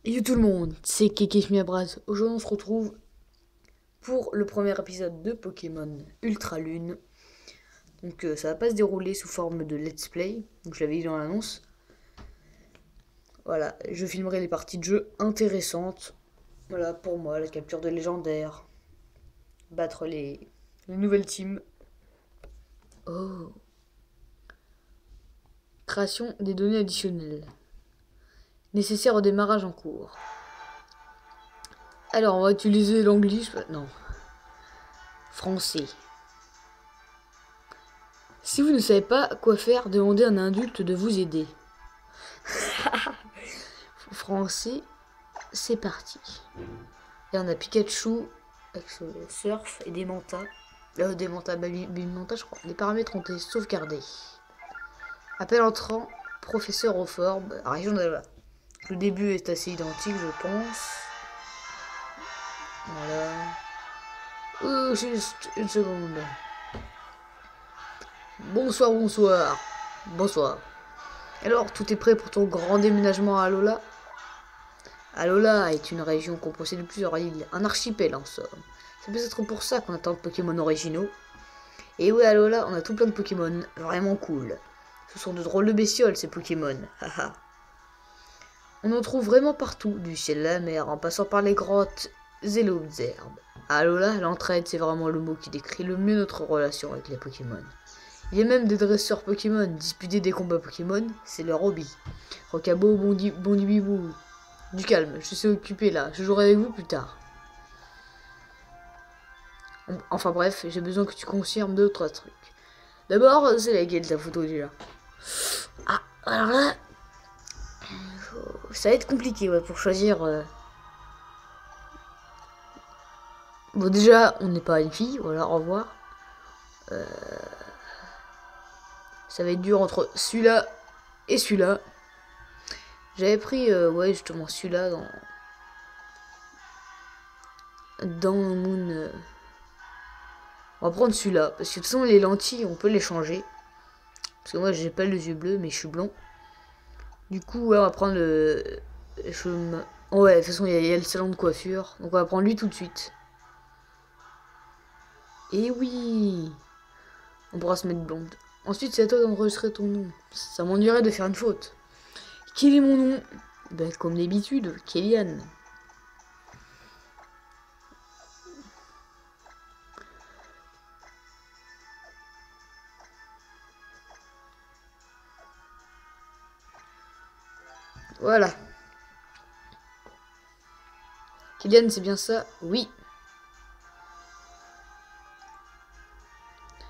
Yo tout le monde, c'est Kekech Miabraz. Aujourd'hui on se retrouve pour le premier épisode de Pokémon Ultra Lune. Donc ça va pas se dérouler sous forme de let's play, donc je l'avais dit dans l'annonce. Voilà, je filmerai les parties de jeu intéressantes. Voilà, pour moi, la capture de légendaires, battre les nouvelles teams. Oh, création des données additionnelles. Nécessaire au démarrage en cours. Alors on va utiliser l'anglais, non, français. Si vous ne savez pas quoi faire, demandez à un adulte de vous aider. Français, c'est parti. Et on a Pikachu avec ce surf et des mantas. Des mantas, je crois. Les paramètres ont été sauvegardés. Appel entrant, professeur Oforb, région de la... Le début est assez identique, je pense. Voilà. Juste une seconde. Bonsoir, bonsoir. Bonsoir. Alors, tout est prêt pour ton grand déménagement à Alola? Alola est une région composée de plusieurs îles, un archipel en somme. C'est peut-être pour ça qu'on attend de Pokémon originaux. Et oui, Alola, on a tout plein de Pokémon, vraiment cool. Ce sont de drôles de bestioles, ces Pokémon, haha. On en trouve vraiment partout, du ciel à la mer, en passant par les grottes et les herbes. À Alola, l'entraide, c'est vraiment le mot qui décrit le mieux notre relation avec les Pokémon. Il y a même des dresseurs Pokémon, disputer des combats Pokémon, c'est leur hobby. Rocabo, Bondibibou. Du calme, je suis occupé là, je jouerai avec vous plus tard. Enfin bref, j'ai besoin que tu confirmes deux, trois trucs. D'abord, c'est laquelle ta photo déjà? Ah, alors là, ça va être compliqué ouais, pour choisir. Bon déjà, on n'est pas une fille, voilà, au revoir. Ça va être dur entre celui-là et celui-là. J'avais pris, ouais, justement celui-là dans Moon. On va prendre celui-là, parce que de toute façon, les lentilles, on peut les changer. Parce que moi, j'ai pas les yeux bleus, mais je suis blond. Du coup, ouais, on va prendre le... Ouais, de toute façon, il y a le salon de coiffure. Donc on va prendre lui tout de suite. Et oui, on pourra se mettre blonde. Ensuite, c'est à toi d'enregistrer ton nom. Ça m'ennuierait de faire une faute. Quel est mon nom? Ben, comme d'habitude, Kélian. Voilà. Kélian, c'est bien ça? Oui.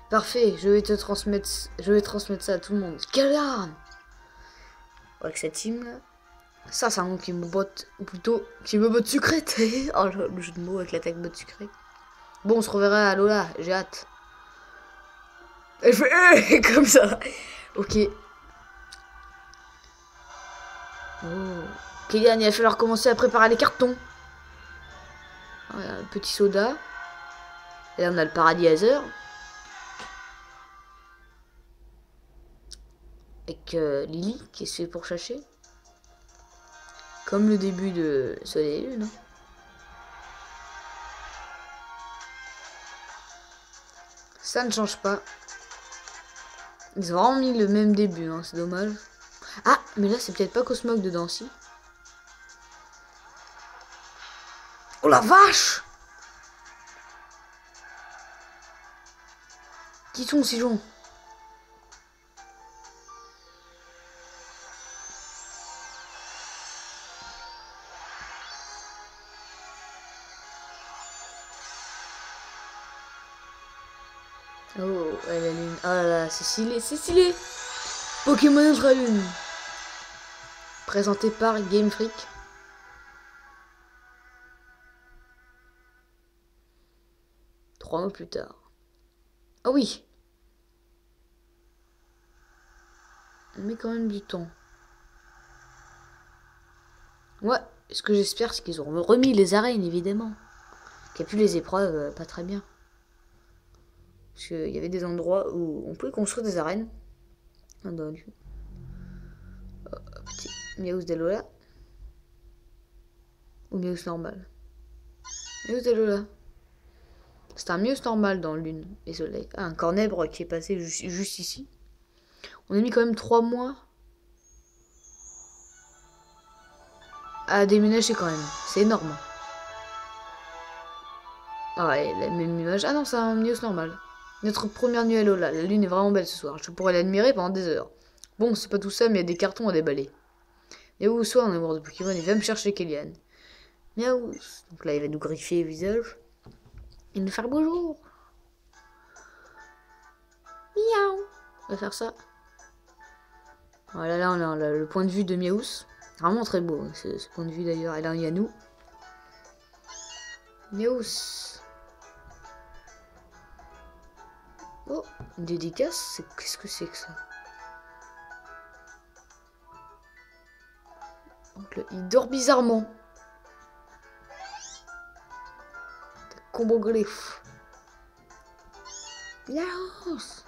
Parfait, je vais transmettre ça à tout le monde. Kélian! Avec cette team là. Ça, c'est un nom qui me botte, ou plutôt, qui me botte sucrète. Oh, le jeu de mots avec l'attaque botte sucrée. Bon, on se reverra à Lola, j'ai hâte. Elle fait comme ça. Ok. Oh. Kylian, il va falloir commencer à préparer les cartons. Un petit soda. Et là, on a le paradis Hazer. Avec Lily qui se fait pour chercher. Comme le début de Soleil et Lune. Hein. Ça ne change pas. Ils ont vraiment mis le même début, hein, c'est dommage. Ah, mais là, c'est peut-être pas Cosmog dedans, si. Oh la vache! Qui sont ces gens? Oh, la lune. Oh là là, c'est stylé, c'est stylé! Pokémon Ultra Lune. Présenté par Game Freak. 3 mois plus tard. Ah oui! On met quand même du temps. Ouais, ce que j'espère, c'est qu'ils auront remis les arènes, évidemment. Qu'il n'y a plus les épreuves, pas très bien. Parce qu'il y avait des endroits où on pouvait construire des arènes. Petit Miaus Delola. Ou Meowth normal? Meowth Alola. C'est un Meowth normal dans Lune et Soleil. Ah, un Cornèbre qui est passé juste ici. On a mis quand même 3 mois à déménager quand même. C'est énorme. Ah ouais, la même image. Ah non, c'est un Meowth normal. Notre première nuit à Alola. La lune est vraiment belle ce soir. Je pourrais l'admirer pendant des heures. Bon, c'est pas tout ça, mais il y a des cartons à déballer. Miaou, soit un amour de Pokémon, il va me chercher Kélian. Miaou. Donc là, il va nous griffer le visage. Il nous faire bonjour. Miaou. On va faire ça. Voilà, là, on a le point de vue de Miaous. Vraiment très beau, ce point de vue d'ailleurs. Et là, il y a nous. Miaous. Oh, une dédicace. Qu'est-ce que c'est que ça? Donc, il dort bizarrement. Combo griffe. Miaous.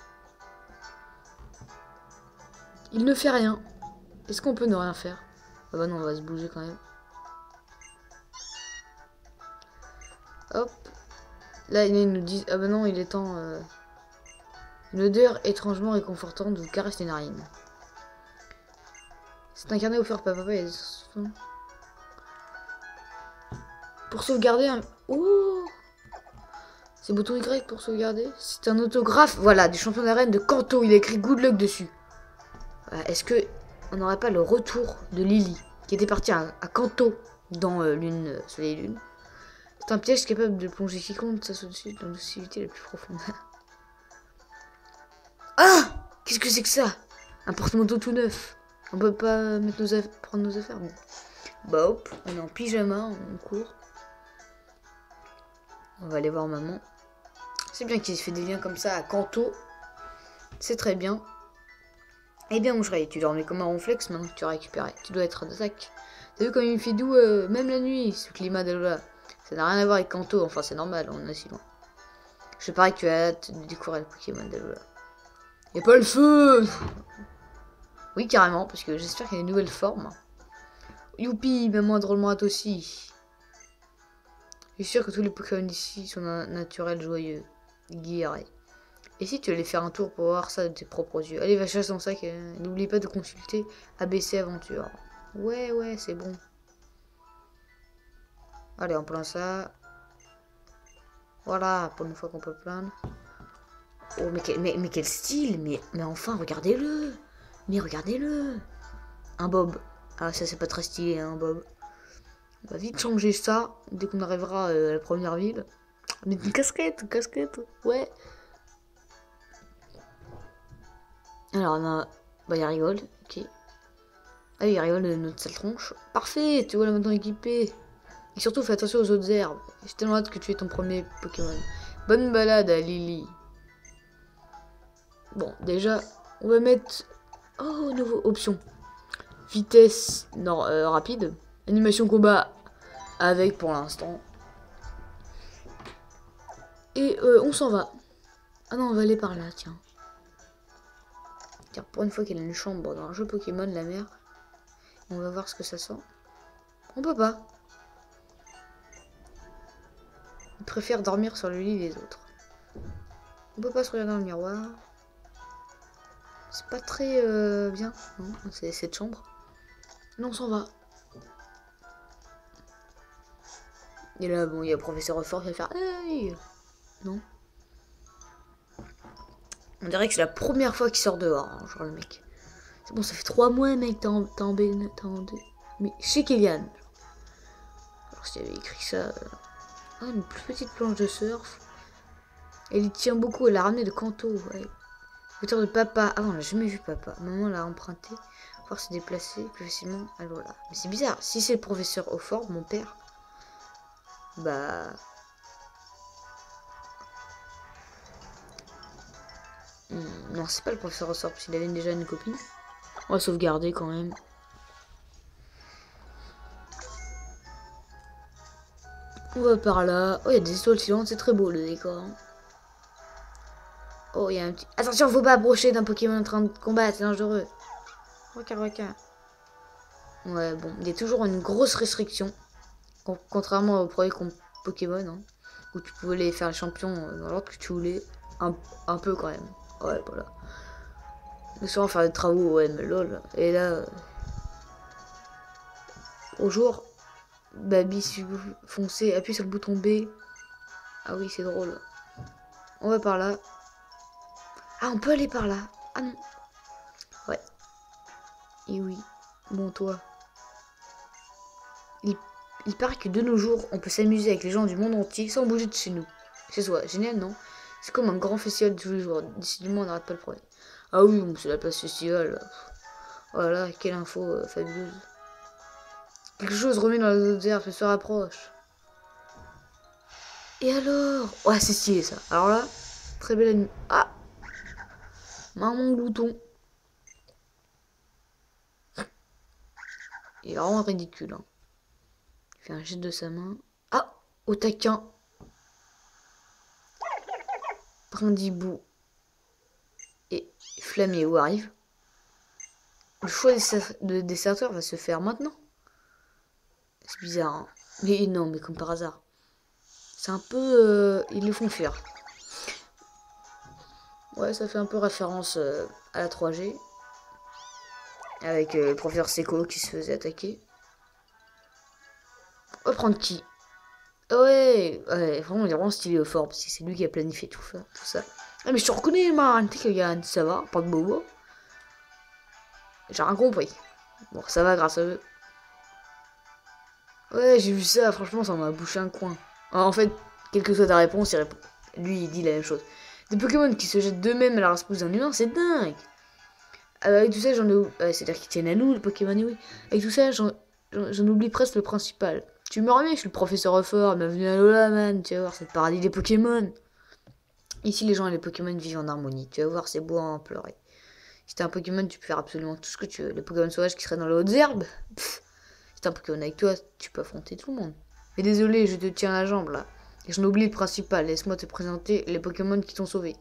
Il ne fait rien. Est-ce qu'on peut ne rien faire? Ah bah non, on va se bouger quand même. Hop. Là, ils nous disent... Ah bah non, il est temps... Une odeur étrangement réconfortante vous caresse les narines. C'est un carnet offert par papa et... Pour sauvegarder un... Oh, c'est bouton Y pour sauvegarder. C'est un autographe, voilà, du champion d'arène de Kanto. Il a écrit Good Luck dessus. Est-ce que on n'aurait pas le retour de Lily, qui était partie à Kanto dans Lune, Soleil et Lune? C'est un piège capable de plonger quiconque de sa solitude dans l'obscurité la plus profonde. Ah, qu'est-ce que c'est que ça? Un porte-manteau tout neuf. On peut pas mettre prendre nos affaires. Bon. Bah hop, on est en pyjama, on court. On va aller voir maman. C'est bien qu'il ait fait des liens comme ça à Kanto. C'est très bien. Eh bien, mon chéri, tu dormais comme un ronflex maintenant que tu as récupéré. Tu dois être d'attaque. T'as vu comme il fait doux, même la nuit, ce climat d'Alola. Ça n'a rien à voir avec Kanto, enfin c'est normal, on est si loin. Je parie que tu as hâte de découvrir le Pokémon d'Alola. Y'a pas le feu! Oui, carrément, parce que j'espère qu'il y a une nouvelle forme. Youpi, maman drôlement hâte aussi. Je suis sûr que tous les Pokémon d'ici sont naturels, joyeux, guerriers. Et si tu allais faire un tour pour voir ça de tes propres yeux? Allez, va chercher ton sac. N'oublie pas de consulter ABC Aventure. Ouais, c'est bon. Allez, on plaint ça. Voilà, pour une fois qu'on peut plaindre. Oh, mais quel style! Mais enfin, regardez-le! Mais regardez-le! Un bob. Ah, ça, c'est pas très stylé, hein, un bob. On va vite changer ça dès qu'on arrivera à la première ville. Mais une casquette, ouais. Alors, on a... Bah, il rigole, ok. Ah, il rigole de notre sale tronche. Parfait, tu vois là maintenant équipé. Et surtout, fais attention aux autres herbes. J'ai tellement hâte que tu aies ton premier Pokémon. Bonne balade à Lily. Bon, déjà, on va mettre... Oh, nouveau option. Vitesse non, rapide. Animation combat avec pour l'instant. Et on s'en va. Ah non, on va aller par là, tiens. Tiens, pour une fois qu'elle a une chambre dans un jeu Pokémon, la mère. On va voir ce que ça sent. On peut pas. Il préfère dormir sur le lit des autres. On peut pas se regarder dans le miroir. C'est pas très bien, hein, c'est cette chambre. Non, on s'en va. Et là, bon, il y a le professeur Fort qui va faire hey. Non. On dirait que c'est la première fois qu'il sort dehors, hein, genre le mec. C'est bon, ça fait 3 mois, mec, t'es en mais chez Kélian. Alors, s'il avait écrit ça. Ah, une plus petite planche de surf. Elle y tient beaucoup, elle l'a ramené de Kanto, ouais. Hauteur de papa. Ah non, on l'a jamais vu papa. Maman l'a emprunté. Pouvoir se déplacer plus facilement. Alors là. Mais c'est bizarre. Si c'est le professeur Aufort, mon père. Bah. Non, c'est pas le professeur Aufort parce qu'il avait déjà une copine. On va sauvegarder quand même. On va par là. Oh, il y a des étoiles filantes. C'est très beau le décor. Oh, il y a un petit... Attention, faut pas approcher d'un Pokémon en train de combattre, c'est dangereux. Requin. Ouais, bon, il y a toujours une grosse restriction Contrairement au premier Pokémon, hein, où tu pouvais les faire champions dans l'ordre que tu voulais, un peu quand même. Ouais, voilà. Mais souvent faire des travaux, ouais, mais lol. Et là, bonjour, Baby, si vous foncez, appuyez sur le bouton B. Ah oui, c'est drôle. On va par là. Ah, on peut aller par là. Ah non. Ouais. Et oui. Bon, toi. Il paraît que de nos jours, on peut s'amuser avec les gens du monde entier sans bouger de chez nous. Chez soi. Génial, non? C'est comme un grand festival de tous les jours. Décidément, on n'arrête pas le problème. Ah oui, bon, c'est la place festival. Voilà, quelle info fabuleuse. Quelque chose remet dans les autres herbes, se rapproche. Et alors? Ouais, c'est stylé ça. Alors là, très belle anime. Ah! Maman glouton. Il est vraiment ridicule. Hein. Il fait un geste de sa main. Ah! Au taquin. Brindibou et Flaméo arrivent. Le choix des desserteurs va se faire maintenant. C'est bizarre, hein. Mais non, mais comme par hasard. C'est un peu... ils les font fuir. Ouais, ça fait un peu référence à la 3G. Avec le professeur Seco qui se faisait attaquer. On va prendre qui? Ouais, vraiment, il est vraiment stylé au fort, parce que c'est lui qui a planifié tout ça. Ah, mais je te reconnais, man, t'es Kagan, ça va, pas de bobo. J'ai rien compris. Bon, ça va grâce à eux. Ouais, j'ai vu ça, franchement, ça m'a bouché un coin. En fait, quelle que soit ta réponse, lui, il dit la même chose. Des Pokémon qui se jettent d'eux-mêmes à la rescousse d'un humain, c'est dingue. Avec tout ça, c'est-à-dire qu'ils tiennent à nous, les Pokémon, oui. Avec tout ça, j'en oublie presque le principal. Tu me remets, je suis le professeur fort, bienvenue à Lola, man. Tu vas voir, c'est le paradis des Pokémon. Ici, les gens et les Pokémon vivent en harmonie. Tu vas voir, c'est beau à en pleurer. Si t'es un Pokémon, tu peux faire absolument tout ce que tu veux. Les Pokémon sauvages qui seraient dans les hautes herbes, si t'es un Pokémon avec toi, tu peux affronter tout le monde. Mais désolé, je te tiens la jambe là. Et j'en oublie le principal. Laisse-moi te présenter les Pokémon qui t'ont sauvé.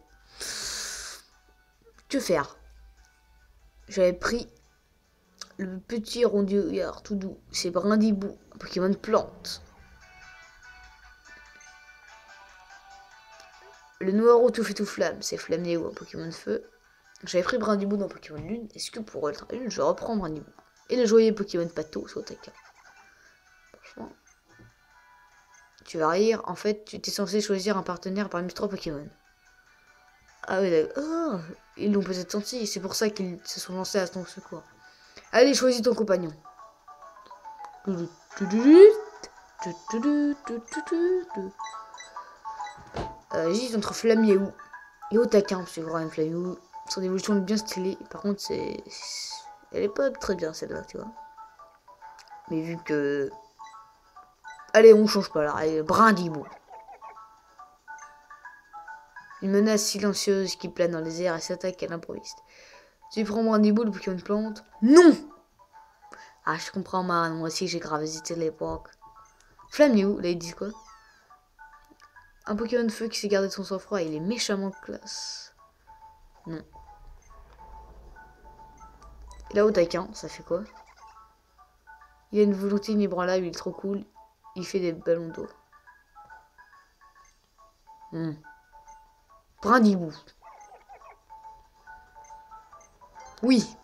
Que faire? J'avais pris le petit rondouillard tout doux. C'est Brindibou, un Pokémon plante. Le Noiro tout fait tout flamme, c'est Flaméo, un Pokémon feu. J'avais pris Brindibou dans Pokémon Lune. Est-ce que pour Ultra Lune, je reprends Brindibou? Et le joyeux Pokémon Pato, c'est au taquin. Franchement. Tu vas rire, en fait, tu étais censé choisir un partenaire parmi 3 Pokémon. Ah oui, d'accord. Oh, ils l'ont peut-être senti, c'est pour ça qu'ils se sont lancés à ton secours. Allez, choisis ton compagnon. J'hésite entre Flaméo et Otaquin, parce que vraiment Flaméo, son évolution est bien stylée. Par contre, elle est pas très bien celle-là, tu vois. Mais vu que... Allez, on change pas là, allez, Brindibou. Une menace silencieuse qui plane dans les airs et s'attaque à l'improviste. Tu prends Brindibou, le Pokémon plante? Non! Ah, je comprends, man. Moi aussi, j'ai grave hésité à l'époque. Flaméo, là, ils disent quoi? Un Pokémon de feu qui s'est gardé de son sang-froid, il est méchamment classe. Non. Et là, au taquin, ça fait quoi? Il a une volonté inébranlable, il est trop cool. Il fait des ballons d'eau. Brindibou. Oui.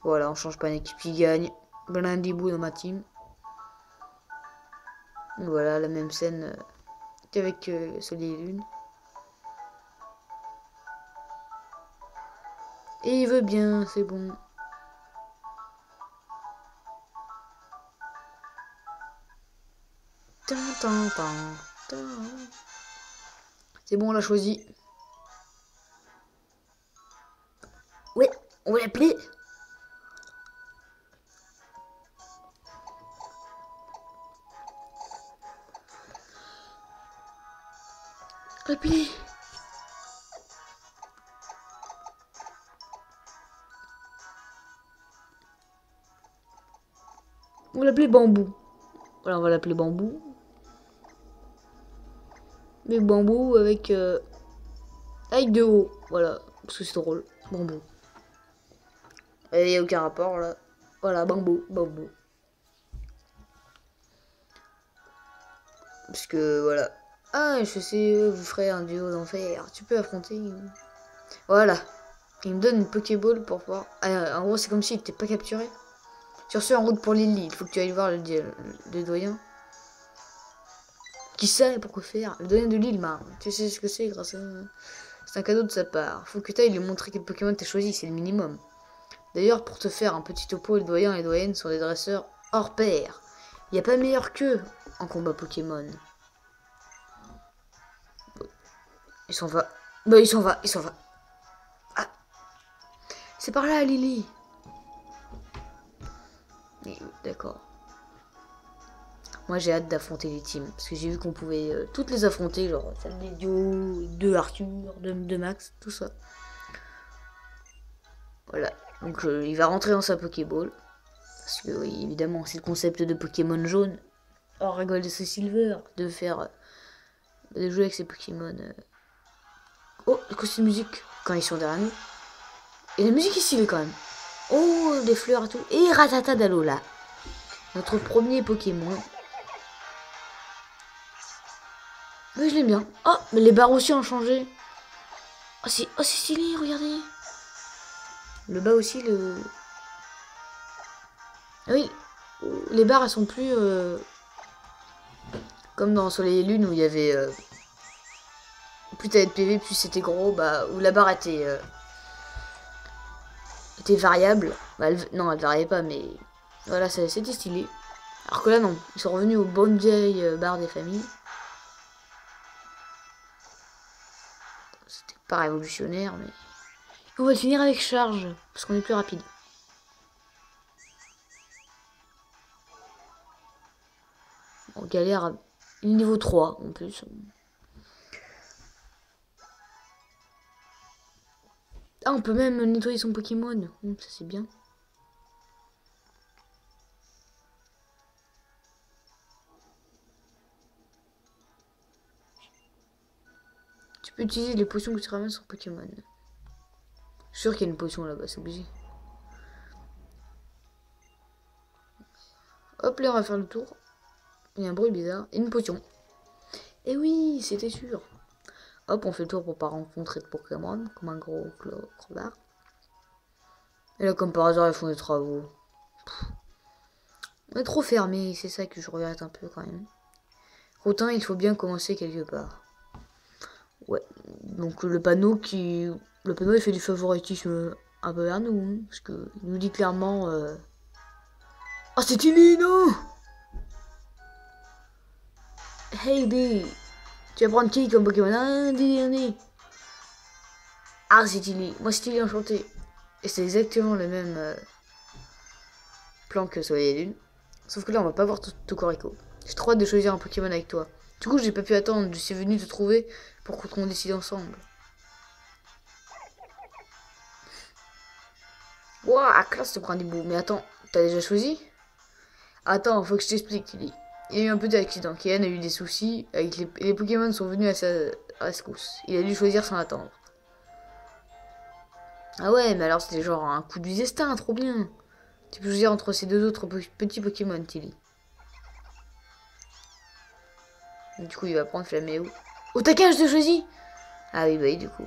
Voilà, on change pas d'équipe qui gagne. Brindibou dans ma team. Voilà, la même scène qu'avec Soleil et Lune. Et il veut bien, c'est bon. C'est bon, on l'a choisi. Ouais, on va l'appeler. Appeler. On va l'appeler Bambou. Voilà, on va l'appeler Bambou. Mais Bambou avec... avec deux O. Voilà, parce que c'est drôle. Bambou. Et il n'y a aucun rapport là. Voilà, Bambou, Bambou. Parce que voilà. Ah, je sais, vous ferez un duo d'enfer. Tu peux affronter. Voilà. Il me donne une Pokéball pour pouvoir. Ah, en gros, c'est comme s'il n'était pas capturé. Sur ce, en route pour Lily, il faut que tu ailles voir le doyen. Qui sait pourquoi faire? Le doyen de l'île, tu sais ce que c'est grâce à. C'est un cadeau de sa part. Faut que tu ailles lui montrer quel Pokémon t'as choisi, c'est le minimum. D'ailleurs, pour te faire un petit topo, le doyen et les doyennes sont des dresseurs hors pair. Il n'y a pas meilleur qu'eux en combat Pokémon. Il s'en va. Bah, il s'en va. Ah, c'est par là, Lily. D'accord. Moi, j'ai hâte d'affronter les teams. Parce que j'ai vu qu'on pouvait toutes les affronter. Genre, celle d'Idio, de Arthur, de Max, tout ça. Voilà. Donc, il va rentrer dans sa Pokéball. Parce que, oui, évidemment, c'est le concept de Pokémon jaune. Or, Gold et Silver, de faire. De jouer avec ces Pokémon. Oh, le costume musique quand ils sont derrière nous. Et la musique ici, quand même. Oh, des fleurs et tout. Et Rattata d'Alola. Notre premier Pokémon. Mais je l'aime bien. Oh, mais les barres aussi ont changé. Oh, c'est stylé, regardez. Le bas aussi, le... Ah oui, les barres, elles sont plus... comme dans Soleil et Lune, où il y avait... plus t'avais de PV, plus c'était gros. Bah, où la barre était variable. Bah, non, elle variait pas, mais... Voilà, c'était stylé. Alors que là, non. Ils sont revenus aux bonnes vieilles barres des familles. C'était pas révolutionnaire, mais... On va le finir avec charge, parce qu'on est plus rapide. On galère à niveau 3 en plus. Ah, on peut même nettoyer son Pokémon. Ça c'est bien. Tu peux utiliser les potions que tu ramènes sur Pokémon. Je suis sûr qu'il y a une potion là-bas, c'est obligé. Hop là, on va faire le tour. Il y a un bruit bizarre. Et une potion. Et oui, c'était sûr. Hop, on fait le tour pour pas rencontrer de Pokémon, comme un gros crevard. Et là, comme par hasard, ils font des travaux. On est trop fermé, c'est ça que je regrette un peu quand même. Autant il faut bien commencer quelque part. Ouais, donc le panneau il fait du favoritisme un peu vers nous, hein, parce que il nous dit clairement. Ah, c'est Tilly, non! Hey D, tu vas prendre qui comme Pokémon? Ah, dis. Ah, c'est Tilly. Moi, c'est Tilly enchanté. Et c'est exactement le même plan que Soleil et Lune. Sauf que là, on va pas voir Tocorico. J'ai trop hâte de choisir un Pokémon avec toi. Du coup, j'ai pas pu attendre. Je suis venu te trouver pour qu'on décide ensemble. Wouah, classe ce Brindibou. Mais attends, t'as déjà choisi? Attends, faut que je t'explique, Tilly. Il y a eu un petit accident. Kian a eu des soucis. Avec les Pokémon sont venus à sa rescousse. Il a dû choisir sans attendre. Ah ouais, mais alors c'était genre un coup du destin, trop bien. Tu peux choisir entre ces deux autres petits Pokémon, Tilly. Du coup, il va prendre Flaméo. Oh, taquin, je te choisis! Ah oui, bah oui, du coup.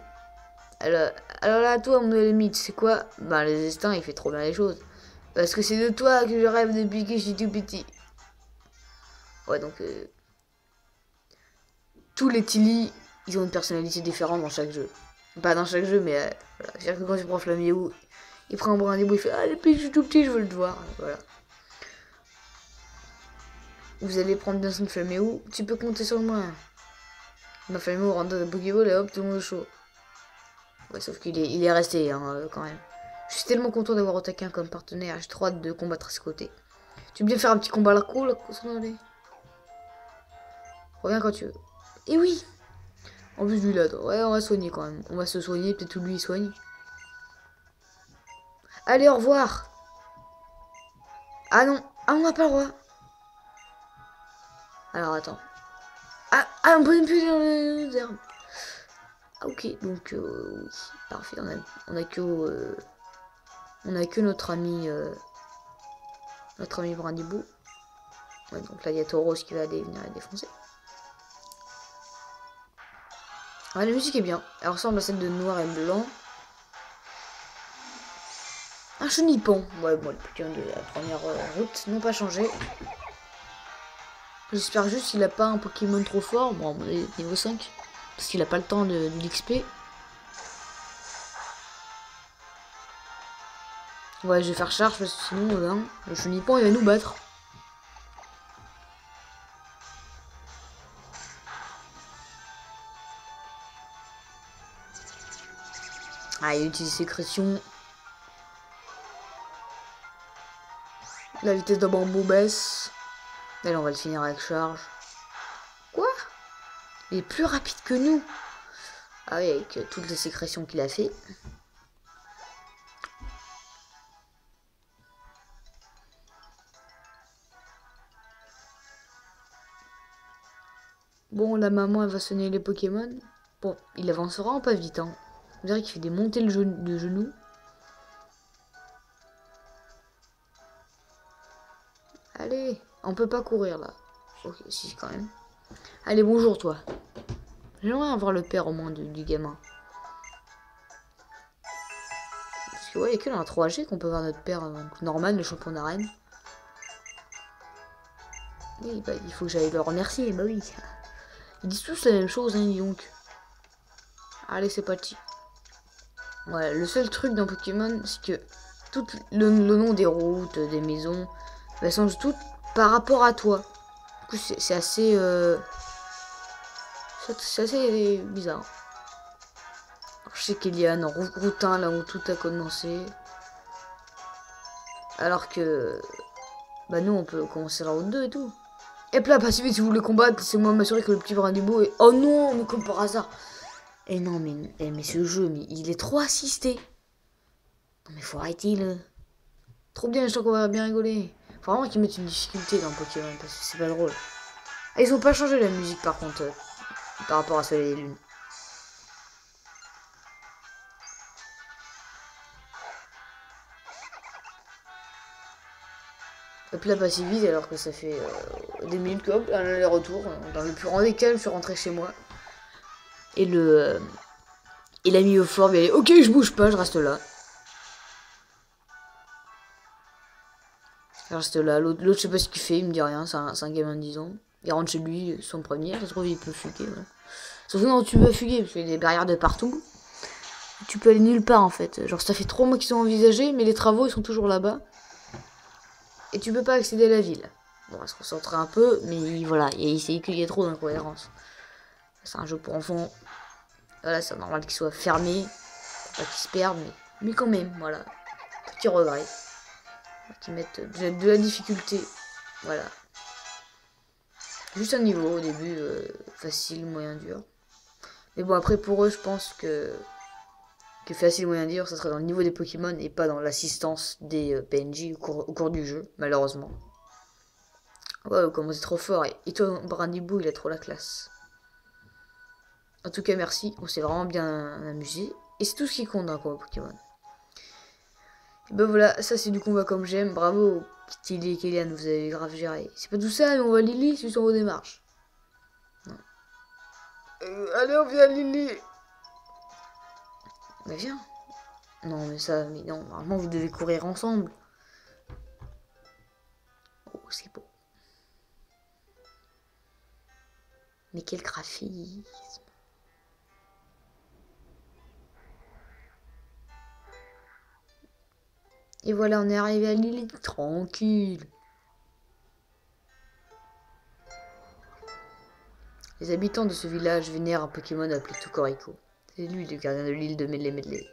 Alors là, toi, mon ennemi, tu sais quoi? Bah, le destin, il fait trop bien les choses. Parce que c'est de toi que je rêve depuis que je suis tout petit. Ouais, donc... tous les Tilly, ils ont une personnalité différente dans chaque jeu. Pas dans chaque jeu, mais voilà. C'est-à-dire que quand tu prends Flaméo, il prend un Brindibou, il fait ah, depuis que je suis tout petit, je veux le voir. Voilà. Vous allez prendre bien soin de Flaméo, tu peux compter sur moi. Ma Flaméo rentre dans la Pokéball et hop, tout le monde est chaud. Ouais, sauf qu'il est resté hein, quand même. Je suis tellement content d'avoir Otakin comme partenaire, j'ai trop hâte de combattre à ses côtés. Tu veux bien faire un petit combat là cool, sans aller. Reviens quand tu veux. Et oui. En plus lui là, ouais, on va soigner quand même. On va se soigner, peut-être que lui il soigne. Allez, au revoir. Ah non, ah on n'a pas le droit. Alors attends. On peut même plus dans les herbes. Ah ok, donc oui, parfait. On a que notre ami Brindibou. Ouais, donc là il y a Tauros qui va aller venir la défoncer. Ouais, la musique est bien. Elle ressemble à celle de noir et blanc. Un chenipan. Ouais, bon, les Pokémon de la première route n'ont pas changé. J'espère juste qu'il a pas un Pokémon trop fort. Bon, on est niveau 5. Parce qu'il a pas le temps de l'XP. Ouais, je vais faire charge parce que sinon, hein, le chenipan il va nous battre. Ah, il utilise sécrétion. La vitesse de bambou baisse. Et là, on va le finir avec charge. Quoi? Il est plus rapide que nous. Ah oui, avec toutes les sécrétions qu'il a fait. Bon, la maman, elle va sonner les Pokémon. Bon, il avancera en pas vite, hein. On dirait qu'il fait des montées de genoux. Allez, on peut pas courir, là. Ok, si, quand même. Allez, bonjour, toi. J'aimerais avoir le père, au moins, du gamin. Parce que, ouais, il n'y a que dans la 3G qu'on peut voir notre père, donc Norman, le champion d'arène. Oui, bah, il faut que j'aille le remercier, bah oui. Ils disent tous la même chose, hein, donc. Allez, c'est parti. Ouais, le seul truc dans Pokémon, c'est que tout le nom des routes, des maisons, elles changent toutes par rapport à toi. Du coup, c'est assez... c'est assez bizarre. Alors, je sais qu'il y a un routin là où tout a commencé. Alors que... Bah nous, on peut commencer la route 2 et tout. Et puis là, pas si vite, si vous voulez combattre, c'est moi m'assurer que le petit brin du beau est... Oh non, mais comme par hasard. Et non, mais ce jeu, mais il est trop assisté. Non mais faut arrêter le... Trop bien, je sens qu'on va bien rigoler. Faut vraiment qu'ils mettent une difficulté dans Pokémon, parce que c'est pas drôle. Ah, ils ont pas changé la musique par contre, par rapport à Soleil et Lune. Hop là, pas si vite, alors que ça fait des minutes que hop, un aller-retour. Dans le plus grand des calmes, je suis rentré chez moi. Et le... il a mis au fort, mais ok, je bouge pas, je reste là. Je reste là. L'autre, je sais pas ce qu'il fait, il me dit rien, c'est un gamin de 10 ans. Il rentre chez lui, son premier, ça se trouve, il peut fuguer. Ouais. Sauf que non, tu peux fuguer, parce qu'il y a des barrières de partout. Tu peux aller nulle part en fait. Genre, ça fait 3 mois qu'ils sont envisagés, mais les travaux ils sont toujours là-bas. Et tu peux pas accéder à la ville. Bon, on va se concentrer un peu, mais voilà, c'est qu'il y a trop d'incohérences. C'est un jeu pour enfants. Voilà, c'est normal qu'il soit fermé. Faut pas qu'il se perde, mais quand même, voilà. Petit regret. Qu'ils mettent de la difficulté. Voilà. Juste un niveau au début, facile, moyen, dur. Mais bon, après pour eux, je pense que facile, moyen, dur, ça serait dans le niveau des Pokémon et pas dans l'assistance des PNJ au cours du jeu, malheureusement. Ouais, comment c'est trop fort. Et toi, Brandibou, il a trop la classe. En tout cas, merci. On s'est vraiment bien amusé. Et c'est tout ce qui compte dans un combat Pokémon. Et ben voilà, ça c'est du combat comme j'aime. Bravo, Tilly et Kellyanne, vous avez grave géré. C'est pas tout ça, mais on va Lily, c'est sur vos démarches. Allez, on vient Lily. Mais viens. Non, mais ça, mais non, normalement vous devez courir ensemble. Oh, c'est beau. Mais quel graphisme. Et voilà, on est arrivé à Lily, tranquille. Les habitants de ce village vénèrent un Pokémon appelé Tokorico. C'est lui le gardien de l'île de Medley Medley.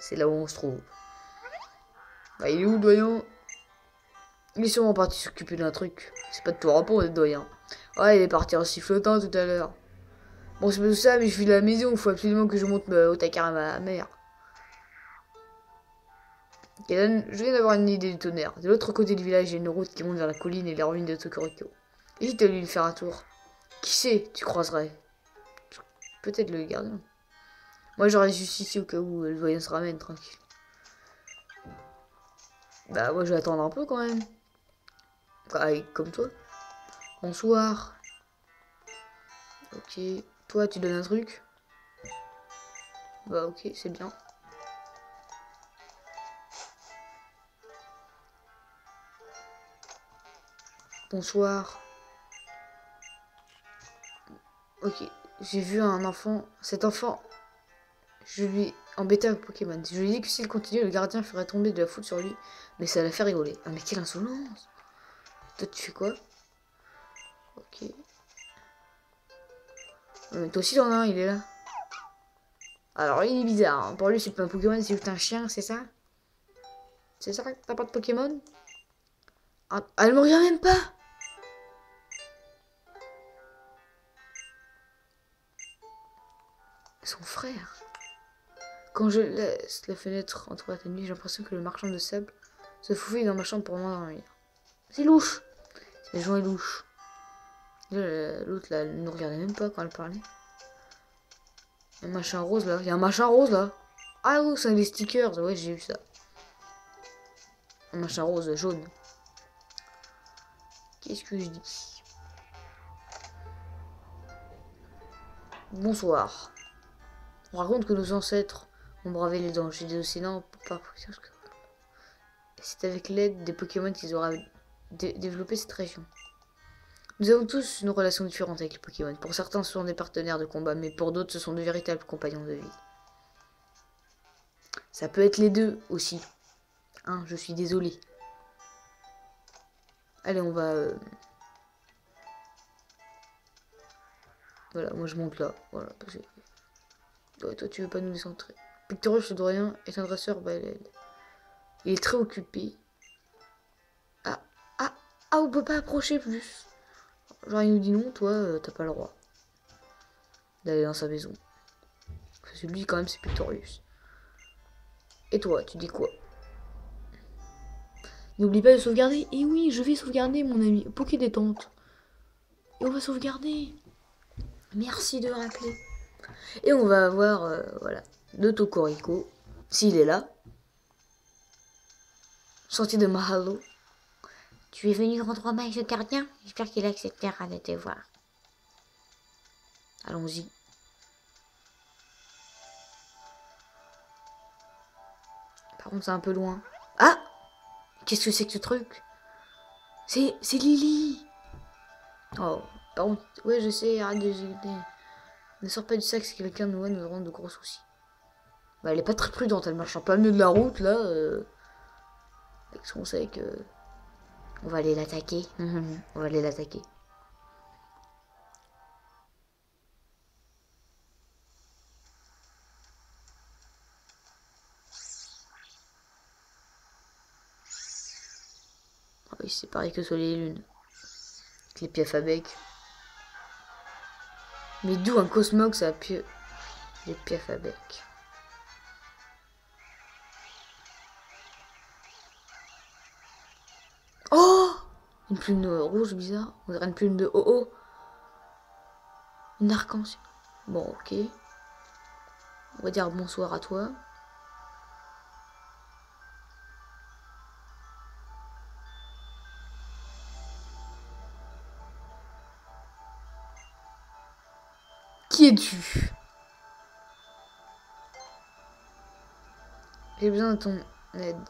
C'est là où on se trouve. Bah, il est où, doyen? Il est sûrement parti s'occuper d'un truc. C'est pas de tout repos, le doyen. Ouais, il est parti en sifflotant tout à l'heure. Bon, c'est pas tout ça, mais je suis à la maison. Il faut absolument que je monte au taquin à ma mère. Je viens d'avoir une idée du tonnerre. De l'autre côté du village, il y a une route qui monte vers la colline et les ruines de Tokorico. Hésite à lui faire un tour. Qui sait, tu croiserais. Peut-être le gardien. Moi, j'aurais juste ici au cas où le doyen se ramène, tranquille. Bah, moi, je vais attendre un peu quand même. Ouais, comme toi. Bonsoir. Ok. Toi, tu donnes un truc? Bah ok, c'est bien. Bonsoir. Ok, j'ai vu un enfant. Cet enfant, je lui embêtais avec Pokémon. Je lui ai dit que s'il continuait, le gardien ferait tomber de la foudre sur lui. Mais ça l'a fait rigoler. Ah mais quelle insolence! Toi tu fais quoi? Ok. Toi aussi t'en as un, il est là. Alors il est bizarre. Hein. Pour lui c'est pas un Pokémon, c'est juste un chien, c'est ça? C'est ça? T'as pas de Pokémon? Ah, elle me regarde même pas! Son frère. Quand je laisse la fenêtre entrouverte la nuit, j'ai l'impression que le marchand de sable se faufile dans ma chambre pour m'endormir. C'est louche! Les gens est louche. L'autre là, elle ne regardait même pas quand elle parlait. Il y a un machin rose là. Il y a un machin rose là. Ah oui, c'est des stickers. Ouais, j'ai vu ça. Un machin rose jaune. Qu'est-ce que je dis? Bonsoir. On raconte que nos ancêtres ont bravé les dangers des océans pour pas. C'est avec l'aide des Pokémon qu'ils auraient développé cette région. Nous avons tous une relation différente avec les Pokémon. Pour certains, ce sont des partenaires de combat, mais pour d'autres, ce sont de véritables compagnons de vie. Ça peut être les deux aussi. Hein, je suis désolé. Allez, on va... Voilà, moi je monte là. Voilà, parce que... Ouais, toi, tu veux pas nous laisser entrer. Pictorush, le doyen, est un dresseur balèze. Il est très occupé. Ah, ah, ah, on peut pas approcher plus. Genre, il nous dit non, toi, t'as pas le droit d'aller dans sa maison. Parce que lui, quand même, c'est Pictorius. Et toi, tu dis quoi? N'oublie pas de sauvegarder. Et oui, je vais sauvegarder, mon ami. Poké détente. Et on va sauvegarder. Merci de rappeler. Et on va avoir, voilà, de Tokorico. S'il est là. Sorti de Mahalo. Tu es venu rendre hommage au gardien? J'espère qu'il acceptera de te voir. Allons-y. Par contre, c'est un peu loin. Ah! Qu'est-ce que c'est que ce truc? C'est Lily! Oh, par contre, ouais, je sais, arrête de... Ne sors pas du sac, si quelqu'un nous voit, nous aurons de gros soucis. Bah, elle est pas très prudente, elle marche en plein milieu de la route, là. Parce qu'on sait que... On va aller l'attaquer. On va aller l'attaquer. Ah oui, c'est pareil que Soleil et Lune. Avec les pieds à bec. Mais d'où un Cosmox à pied... Les pieds à bec. Oh! Une plume rouge bizarre. On dirait une plume de oh. Une arc-en-ciel. Bon, ok. On va dire bonsoir à toi. Qui es-tu? J'ai besoin de ton aide.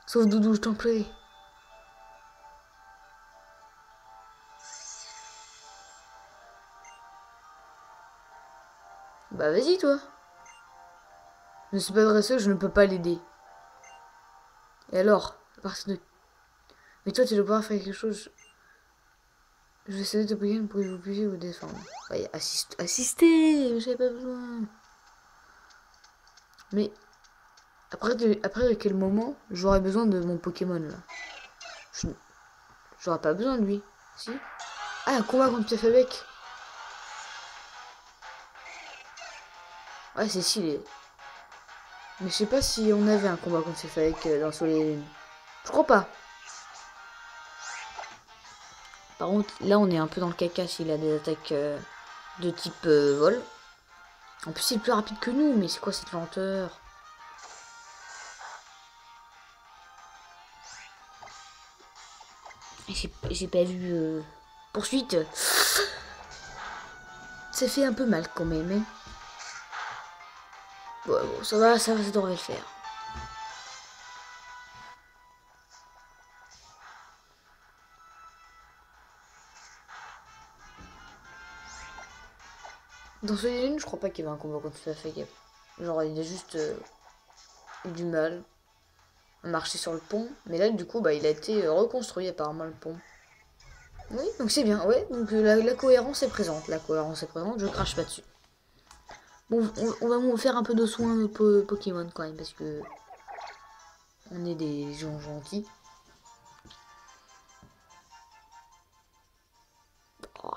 Sauf Doudou, je t'en prie. Bah vas-y toi. Je ne suis pas dresseur, je ne peux pas l'aider. Et alors? Mais toi tu dois pouvoir faire quelque chose. Je vais essayer de te Pokémon pour que vous puissiez vous défendre. Ouais, assister, j'avais pas besoin. Mais après de quel moment j'aurais besoin de mon Pokémon là? J'aurais pas besoin de lui. Si? Ah, un combat contre Piafabec. Ouais, c'est stylé. Mais je sais pas si on avait un combat contre Piafabec dans Soleil et Lune. Je crois pas. Par contre, là on est un peu dans le caca s'il a des attaques de type vol. En plus, il est plus rapide que nous, mais c'est quoi cette lenteur? J'ai pas vu... Poursuite. Ça fait un peu mal quand même. Hein. Ouais, bon, ça devrait le faire. Dans ce une, je crois pas qu'il y avait un combat contre la fake. Genre, il a juste eu du mal à marcher sur le pont. Mais là, du coup, bah, il a été reconstruit apparemment le pont. Oui, donc c'est bien, ouais. Donc la cohérence est présente. La cohérence est présente, je crache pas dessus. Bon, on va faire un peu de soin de Pokémon quand même, parce que on est des gens gentils. Oh,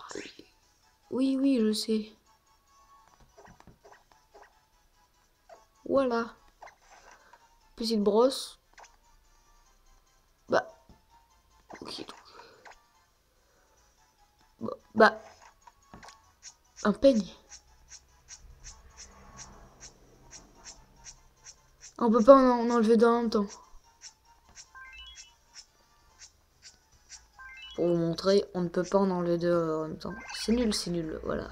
oui, oui, je sais. Voilà. Petite brosse. Bah, ok. Bah, un peigne. On peut pas en enlever deux en même temps. Pour vous montrer, on ne peut pas en enlever deux en même temps. C'est nul, voilà.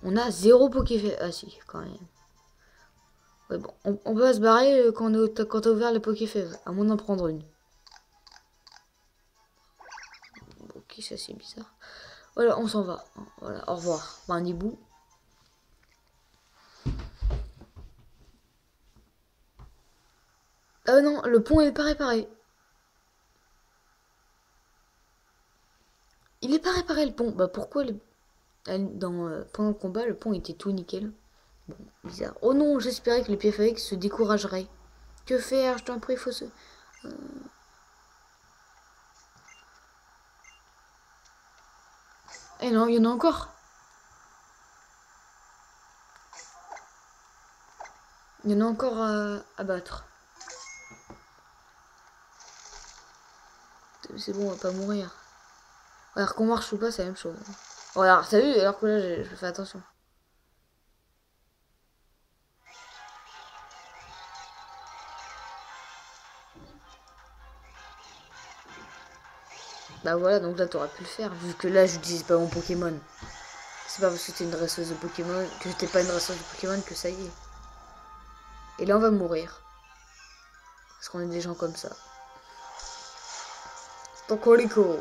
On a 0 Pokéfait. Ah si, quand même. Ouais, bon, on peut se barrer quand t'as ouvert les Pokéfait, à moins d'en prendre une. Ok, ça c'est bizarre. Voilà, on s'en va. Voilà, au revoir. Un hibou. Ah non, le pont est pas réparé. Il est pas réparé le pont. Bah pourquoi pendant le combat, le pont était tout nickel. Bon, bizarre. Oh non, j'espérais que les PFAX se décourageraient. Que faire? Je t'en prie, faut se... Eh non, il y en a encore. Il y en a encore à battre. C'est bon, on va pas mourir. Alors qu'on marche ou pas, c'est la même chose. Voilà, t'as vu? Alors que là, je fais attention. Bah voilà, donc là, t'aurais pu le faire. Vu que là, j'utilise pas mon Pokémon. C'est pas parce que t'es une dresseuse de Pokémon, que t'es pas une dresseuse de Pokémon que ça y est. Et là, on va mourir. Parce qu'on est des gens comme ça. Tocorico.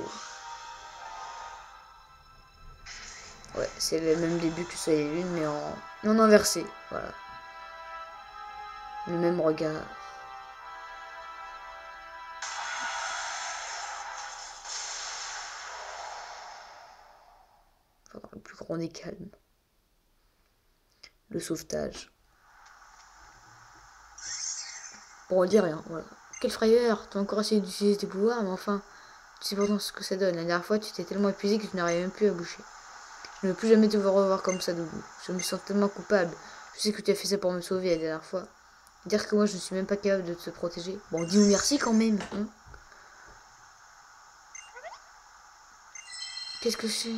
Ouais, c'est le même début que Soleil et Lune, mais en inversé. Voilà. Le même regard. Enfin, le plus grand des calmes. Le sauvetage. Bon, on dit rien, voilà. Quelle frayeur! T'as encore essayé d'utiliser tes pouvoirs, mais enfin, tu sais pourtant ce que ça donne. La dernière fois, tu t'es tellement épuisé que tu n'arrivais même plus à boucher. Je ne veux plus jamais te voir revoir comme ça, Doudou. Je me sens tellement coupable. Je sais que tu as fait ça pour me sauver la dernière fois. Dire que moi, je ne suis même pas capable de te protéger. Bon, dis-nous merci quand même, hein. Qu'est-ce que c'est?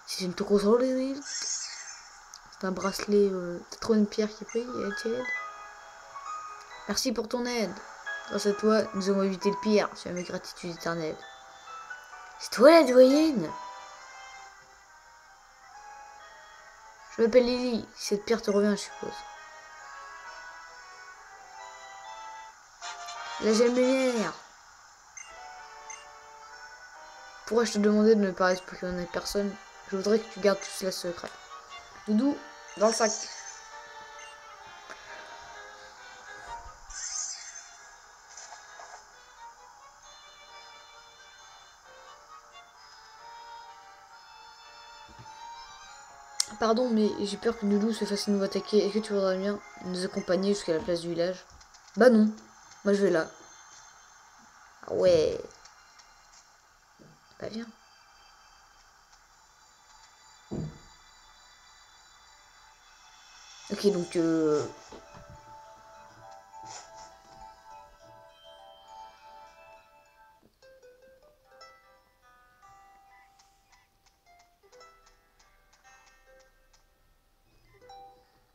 C'est une tocosolide. C'est un bracelet. T'as trop une pierre qui brille, tiède. Merci pour ton aide. Grâce à toi, nous avons évité le pire. Tu as ma gratitude éternelle. C'est toi la doyenne? Je m'appelle Lily. Cette pierre te revient, je suppose. La gemme lumière. Pourrais-je te demander de ne pas espionner personne? Je voudrais que tu gardes tout cela secret. Doudou, dans le sac. Pardon, mais j'ai peur que Doudou se fasse nous attaquer. Est-ce que tu voudrais bien nous accompagner jusqu'à la place du village? Bah non. Moi je vais là. Ah ouais. Bah viens. Ok, donc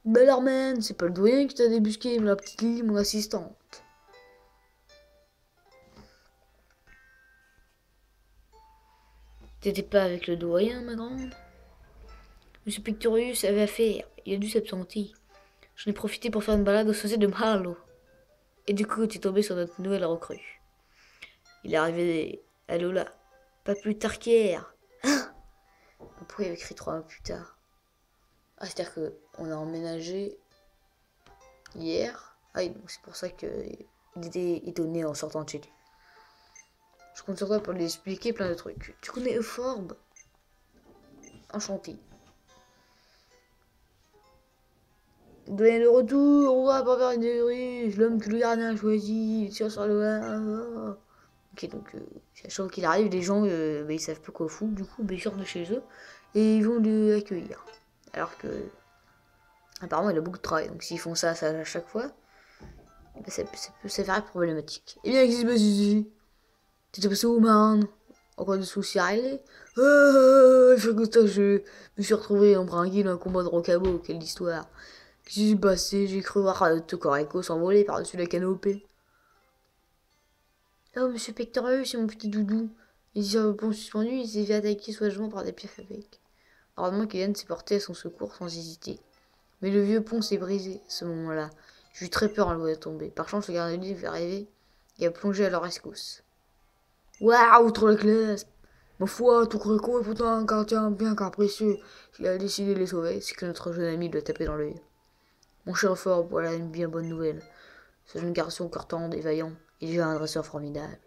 Bellarmine, c'est pas le doyen qui t'a débusqué, mais la petite Lily, mon assistante. T'étais pas avec le doyen, ma grande? Monsieur Pictorius avait affaire. Il a dû s'absenter. J'en ai profité pour faire une balade au sommet de Mahalo. Et du coup, tu es tombé sur notre nouvelle recrue. Il est arrivé à Lola. Pas plus tard qu'hier. Pourquoi il avait écrit 3 mois plus tard? Ah, c'est-à-dire qu'on a emménagé hier. Ah, c'est pour ça qu'il était étonné en sortant de chez lui. Je compte sur toi pour lui expliquer plein de trucs. Tu connais Euphorbe? Enchanté. Doyen de retour, on va pas faire une ruche, l'homme que le gardien a choisi, tire sur le... Ok, donc à chaque fois qu'il arrive, les gens, ils savent pas quoi foutre, du coup, ils sortent de chez eux et ils vont l'accueillir. Alors que, apparemment, il a beaucoup de travail, donc s'ils font ça à chaque fois, ça peut s'avérer problématique. Eh bien, qu'est-ce qui se passe ici? T'étais passé où, man? Encore des soucis à régler? Il faut que ça, je me suis retrouvé embringué dans un combat de rocabo, quelle histoire. Qu'est-ce qui s'est passé? J'ai cru voir Tokoreko s'envoler par-dessus la canopée. Oh, monsieur Pectoreux, c'est mon petit doudou. Il est sur le pont suspendu, il s'est fait attaquer sauvagement par des pierres avec. Heureusement qu'Hélène s'est portée à son secours sans hésiter. Mais le vieux pont s'est brisé à ce moment-là. J'ai eu très peur en le voyant tomber. Par chance, le gardien de l'île est arrivé et a plongé à leur rescousse. Waouh, trop la classe! Ma foi, Tokoreko est pourtant un gardien bien capricieux. S'il a décidé de les sauver, c'est que notre jeune ami doit taper dans l'œil. Mon cher fort, voilà une bien bonne nouvelle. Ce jeune garçon cœur tendre et vaillant, il est un dresseur formidable.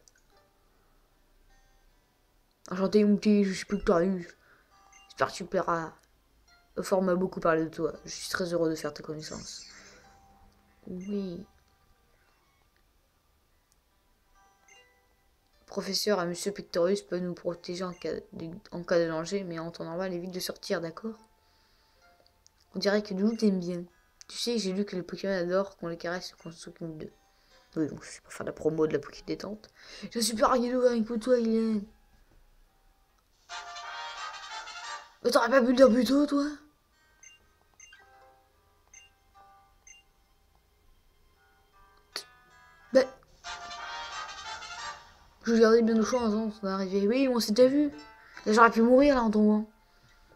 Enchanté, mon petit, je suis plus que toi, j'espère que tu plairas. Fort m'a beaucoup parlé de toi. Je suis très heureux de faire ta connaissance. Oui. Professeur et Monsieur Pictorius peuvent nous protéger en cas de danger, mais en temps normal, évite de sortir, d'accord? On dirait que nous t'aimes bien. Tu sais, j'ai lu que les Pokémon adorent qu'on les caresse et qu'on s'occupe d'eux. Oui, donc c'est pour faire la promo de la Poké détente. Je suis super rigolo avec toi, Hélène. Mais t'aurais pas pu le dire plus tôt, toi? Ben, je regardais bien au champ avant son arrivée. Oui, on s'est déjà vu. Là, j'aurais pu mourir, là, en tombant.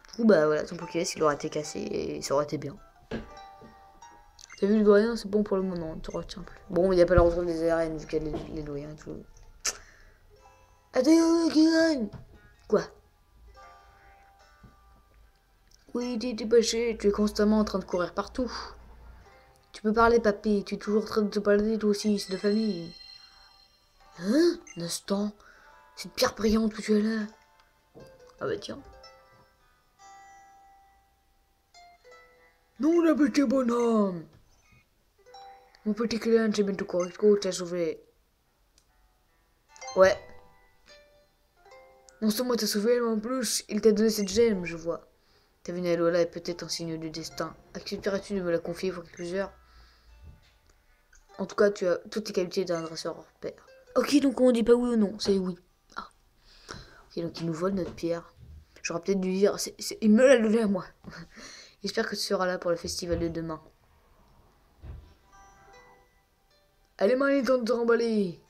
Du coup, bah voilà, ton Pokédex, il aurait été cassé et ça aurait été bien. T'as vu le doyen, c'est bon pour le moment, tu retiens plus. Bon, il n'y a pas le retour des ARN vu qu'il y a les doyens et tout. Attends, qui gagne? Quoi? Oui, t'es dépêché, tu es constamment en train de courir partout. Tu peux parler, papy, tu es toujours en train de te balader, toi aussi, c'est de famille. Hein? Un instant, cette pierre brillante que tu as là. Ah bah tiens. Non, la petit bonhomme. Mon petit client, j'ai bientôt Corrico, t'as sauvé. Ouais. Non seulement t'as sauvé, mais en plus, il t'a donné cette gemme, je vois. Ta venue à Lola est peut-être un signe du destin. Accepterais-tu de me la confier pour quelques heures? En tout cas, tu as toutes les qualités d'un dresseur hors pair. Ok, donc on dit pas oui ou non, c'est oui. Ah. Ok, donc il nous vole notre pierre. J'aurais peut-être dû dire, il me l'a donné à moi. J'espère que tu seras là pour le festival de demain. Allez, main, il est temps de te remballer.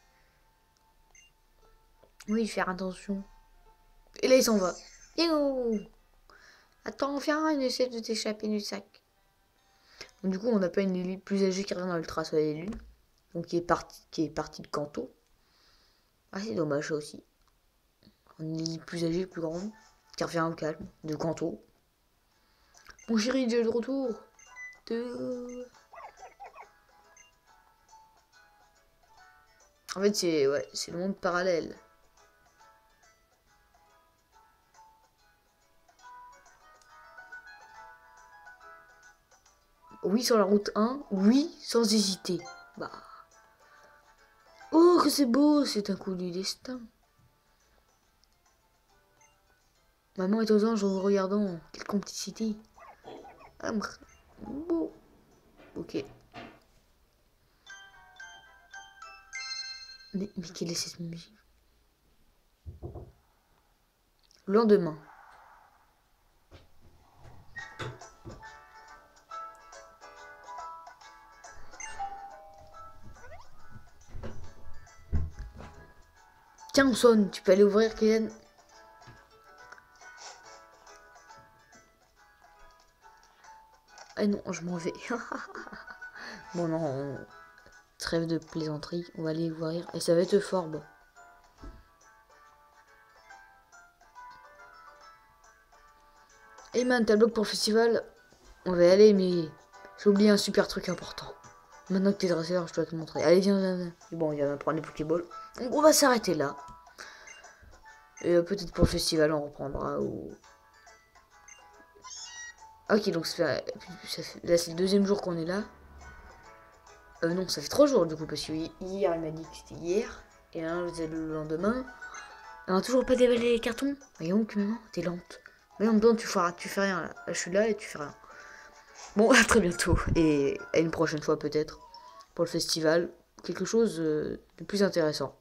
Oui, faire attention. Et là, il s'en va. Yo! Attends, viens, il essaie de t'échapper du sac. Donc, du coup, on n'a pas une élite plus âgée qui revient dans l'Ultra Soleil élu. Donc, qui est parti de Kanto. Ah, c'est dommage, ça aussi. Une élite plus âgée, plus grande, qui revient au calme, de Kanto. Mon chéri, j'ai de retour. En fait, c'est le monde parallèle. Oui, sur la route 1. Oui, sans hésiter. Bah. Oh, que c'est beau, c'est un coup du destin. Maman est aux anges en vous regardant. Quelle complicité. Ah, beau. Ok. Mais quelle est cette musique? Le lendemain. Tiens, on sonne. Tu peux aller ouvrir, Kélen? Ah non, je m'en vais. Bon, non, trêve de plaisanterie. On va aller voir. Et ça va être fort, bon. Et man, t'as bloc pour le festival. On va y aller, mais j'ai oublié un super truc important. Maintenant que t'es dresseur, je dois te montrer. Allez, viens, viens, viens. Bon, il va prendre les Pokéballs. Donc, on va s'arrêter là. Et peut-être pour le festival, on reprendra. Ou... Ok, donc ça fait... là, c'est le deuxième jour qu'on est là. Non, ça fait 3 jours du coup, parce que hier, il m'a dit que c'était hier. Et là, c'est le lendemain. On a toujours pas dévalé les cartons. Voyons que maintenant, t'es lente. Mais en même temps, tu fais rien là. Je suis là et tu fais rien. Bon, à très bientôt. Et à une prochaine fois peut-être. Pour le festival. Quelque chose de plus intéressant.